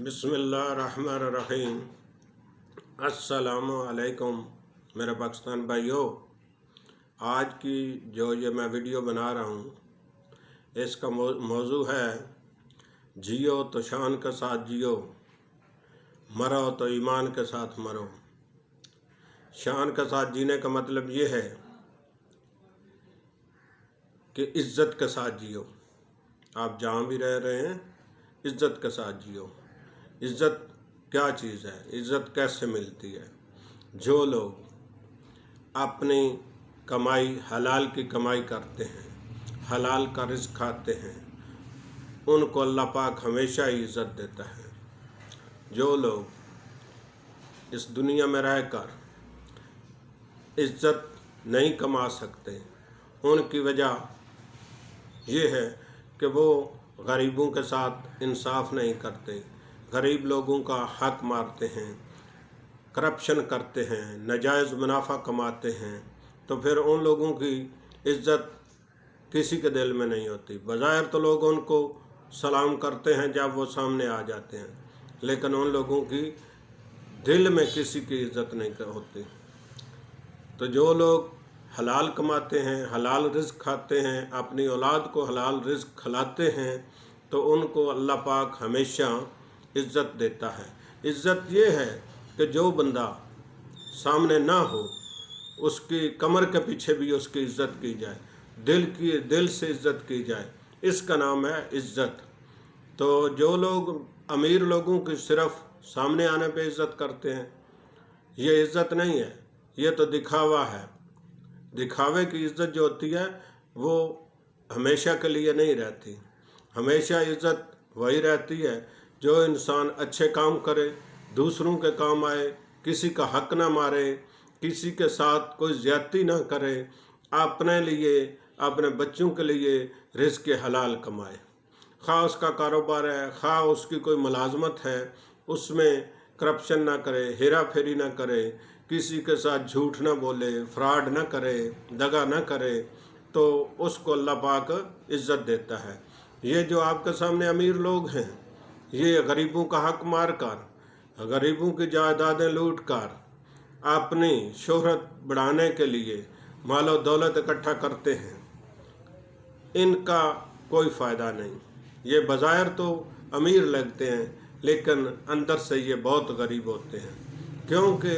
बिस्मिल्लाहिर्रहमानिर्रहीम। अस्सलामु अलैकुम मेरे पाकिस्तान भाइयों। आज की जो ये मैं वीडियो बना रहा हूँ इसका मौजू है जियो तो शान के साथ जियो, मरो तो ईमान के साथ मरो। शान के साथ जीने का मतलब ये है कि इज़्ज़त के साथ जियो। आप जहाँ भी रह रहे हैं इज़्ज़त के साथ जियो। इज़्ज़त क्या चीज़ है, इज़्ज़त कैसे मिलती है? जो लोग अपनी कमाई हलाल की कमाई करते हैं, हलाल का रिज़्क़ खाते हैं, उनको अल्लाह पाक हमेशा ही इज़्ज़त देता है। जो लोग इस दुनिया में रहकर इज़्ज़त नहीं कमा सकते, उनकी वजह ये है कि वो गरीबों के साथ इंसाफ नहीं करते, गरीब लोगों का हक मारते हैं, करप्शन करते हैं, नाजायज़ मुनाफा कमाते हैं। तो फिर उन लोगों की इज़्ज़त किसी के दिल में नहीं होती। बज़ाहिर तो लोग उनको सलाम करते हैं जब वो सामने आ जाते हैं, लेकिन उन लोगों की दिल में किसी की इज़्ज़त नहीं होती। तो जो लोग हलाल कमाते हैं, हलाल रिज़्क़ खाते हैं, अपनी औलाद को हलाल रिज़्क़ खिलाते हैं, तो उनको अल्लाह पाक हमेशा इज़्ज़त देता है। इज़्ज़त ये है कि जो बंदा सामने ना हो उसकी कमर के पीछे भी उसकी इज़्ज़त की जाए, दिल से इज़्ज़त की जाए, इसका नाम है इज़्ज़त। तो जो लोग अमीर लोगों की सिर्फ़ सामने आने पे इज़्ज़त करते हैं, ये इज़्ज़त नहीं है, ये तो दिखावा है। दिखावे की इज़्ज़त जो होती है वो हमेशा के लिए नहीं रहती। हमेशा इज़्ज़त वही रहती है जो इंसान अच्छे काम करे, दूसरों के काम आए, किसी का हक ना मारे, किसी के साथ कोई ज़्यादती ना करे, अपने लिए अपने बच्चों के लिए रिज़्क़ हलाल कमाए। खा उसका कारोबार है, खा उसकी कोई मुलाजमत है, उसमें करप्शन ना करे, हेरा फेरी ना करे, किसी के साथ झूठ ना बोले, फ्रॉड ना करे, दगा ना करे, तो उसको अल्लाह पाक इज़्ज़त देता है। ये जो आपके सामने अमीर लोग हैं, ये गरीबों का हक मार कर, गरीबों की जायदादें लूट कर अपनी शोहरत बढ़ाने के लिए मालो दौलत इकट्ठा करते हैं, इनका कोई फ़ायदा नहीं। ये बज़ाहिर तो अमीर लगते हैं लेकिन अंदर से ये बहुत गरीब होते हैं, क्योंकि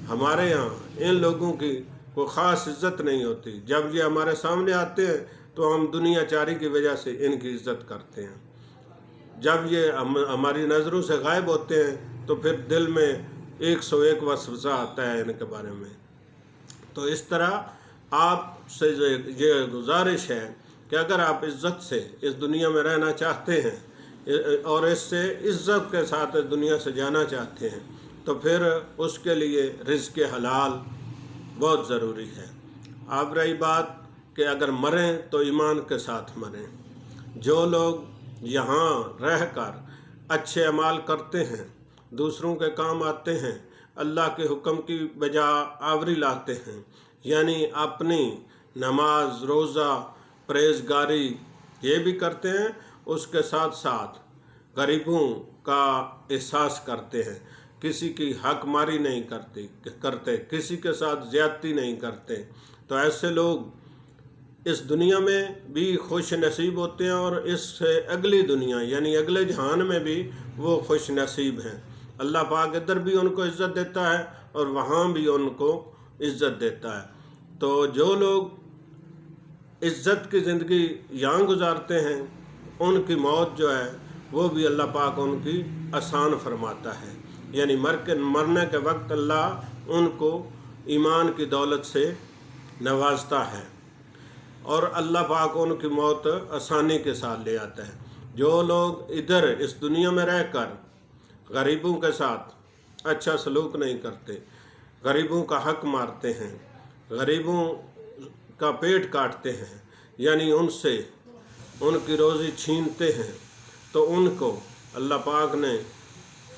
हमारे यहाँ इन लोगों की कोई ख़ास इज़्ज़त नहीं होती। जब ये हमारे सामने आते हैं तो हम दुनियाचारी की वजह से इनकी इज़्ज़त करते हैं। जब ये हमारी नज़रों से गायब होते हैं तो फिर दिल में 101 वसवसा आता है इनके बारे में। तो इस तरह आपसे ये गुजारिश है कि अगर आप इज़्ज़त से इस दुनिया में रहना चाहते हैं और इससे इज़्ज़त के साथ इस दुनिया से जाना चाहते हैं, तो फिर उसके लिए रिज़्क़ हलाल बहुत ज़रूरी है। अब रही बात कि अगर मरें तो ईमान के साथ मरें। जो लोग यहाँ रहकर अच्छे अमाल करते हैं, दूसरों के काम आते हैं, अल्लाह के हुक्म की बजा आवरी लाते हैं, यानी अपनी नमाज, रोज़ा, परहेज़गारी ये भी करते हैं, उसके साथ साथ गरीबों का एहसास करते हैं, किसी की हक मारी नहीं करते, किसी के साथ ज़्यादती नहीं करते, तो ऐसे लोग इस दुनिया में भी खुश नसीब होते हैं और इससे अगली दुनिया यानी अगले जहान में भी वो खुश नसीब हैं। अल्लाह पाक इधर भी उनको इज़्ज़त देता है और वहाँ भी उनको इज़्ज़त देता है। तो जो लोग इज़्ज़त की ज़िंदगी यहाँ गुजारते हैं, उनकी मौत जो है वो भी अल्लाह पाक उनकी आसान फरमाता है, यानी मरने के वक्त अल्लाह उनको ईमान की दौलत से नवाजता है और अल्लाह पाक उनकी मौत आसानी के साथ ले आता है। जो लोग इधर इस दुनिया में रहकर गरीबों के साथ अच्छा सलूक नहीं करते, गरीबों का हक मारते हैं, गरीबों का पेट काटते हैं, यानी उनसे उनकी रोज़ी छीनते हैं, तो उनको अल्लाह पाक ने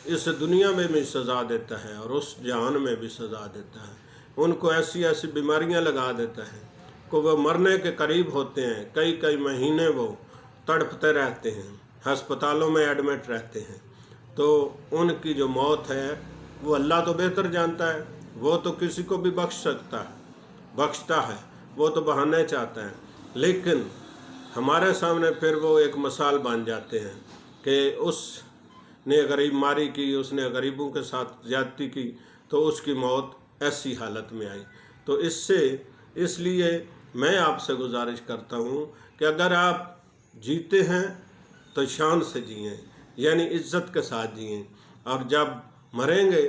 इस दुनिया में भी सज़ा देता है और उस जहान में भी सज़ा देता है। उनको ऐसी ऐसी बीमारियां लगा देता है कि वो मरने के करीब होते हैं। कई कई महीने वो तड़पते रहते हैं, अस्पतालों में एडमिट रहते हैं। تو ان کی جو موت ہے وہ اللہ تو بہتر جانتا ہے، وہ تو کسی کو بھی بخشتا ہے، وہ تو بہانے چاہتا ہے، لیکن ہمارے سامنے پھر وہ ایک مثال بن جاتے ہیں کہ اس نے غریب ماری کی، اس نے غریبوں کے ساتھ زیادتی کی تو اس کی موت ایسی حالت میں آئی۔ تو اس لیے میں آپ سے گزارش کرتا ہوں کہ اگر آپ جیتے ہیں تو شان سے جئیں، یعنی عزت کے ساتھ جئیں، اور جب مریں گے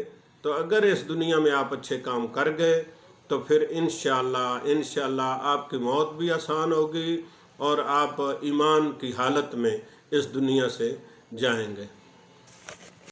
تو اگر اس دنیا میں آپ اچھے کام کر گئے تو پھر انشاءاللہ آپ کی موت بھی آسان ہوگی اور آپ ایمان کی حالت میں اس دنیا سے جائیں گے۔